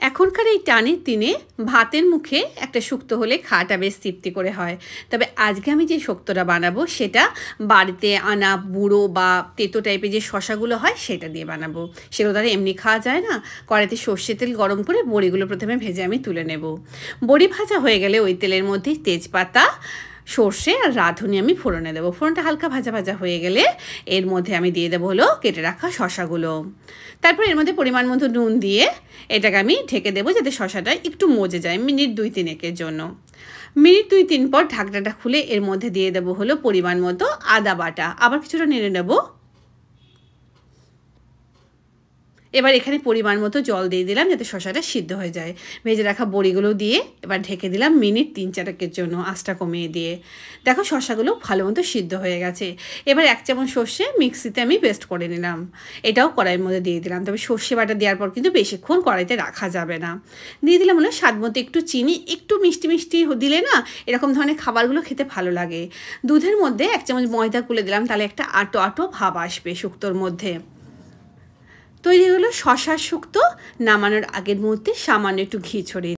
এখনকার এই টানের দিনে ভাতের মুখে একটা শুক্তো হলে খাওয়াটা বেশ তৃপ্তি করে হয়। তবে আজকে আমি যে শুক্তোটা বানাবো সেটা বাড়িতে আনা বুড়ো বা তেতো টাইপের যে শশাগুলো হয় সেটা দিয়ে বানাবো। সেগুলো দ্বারা এমনি খাওয়া যায় না। কড়াইতে সর্ষে তেল গরম করে বড়িগুলো প্রথমে ভেজে আমি তুলে নেব। বড়ি ভাজা হয়ে গেলে ওই তেলের মধ্যে তেজপাতা, সর্ষে আর রাঁধুনি আমি ফোড়নে দেবো। ফোড়নটা হালকা ভাজা ভাজা হয়ে গেলে এর মধ্যে আমি দিয়ে দেবো হলো কেটে রাখা শশাগুলো। তারপর এর মধ্যে পরিমাণ মতো নুন দিয়ে এটাকে আমি ঢেকে দেবো যাতে শশাটা একটু মজে যায় মিনিট 2-3 জন্য। মিনিট 2-3 পর ঢাকনাটা খুলে এর মধ্যে দিয়ে দেবো হলো পরিমাণ মতো আদা বাটা। আবার কিছুটা নেড়ে নেবো। এবার এখানে পরিমাণ মতো জল দিয়ে দিলাম যাতে শশাটা সিদ্ধ হয়ে যায়। ভেজে রাখা বড়িগুলো দিয়ে এবার ঢেকে দিলাম মিনিট 3-4 জন্য আঁচটা কমিয়ে দিয়ে। দেখো শশাগুলো ভালো মতো সিদ্ধ হয়ে গেছে। এবার 1 চামচ সর্ষে মিক্সিতে আমি পেস্ট করে নিলাম। এটাও কড়াইয়ের মধ্যে দিয়ে দিলাম। তবে সর্ষে বাটা দেওয়ার পর কিন্তু বেশিক্ষণ কড়াইতে রাখা যাবে না। দিয়ে দিলাম হলো স্বাদ মতো একটু চিনি, একটু মিষ্টি মিষ্টি দিলে না এরকম ধরনের খাবারগুলো খেতে ভালো লাগে। দুধের মধ্যে 1 চামচ ময়দা গুলে দিলাম, তাহলে একটা আটো আটো ভাব আসবে শুক্তোর মধ্যে। তৈরি হলো শশার শুক্তো। নামানোর আগের মুহূর্তে সামান্য একটু ঘি ছড়িয়ে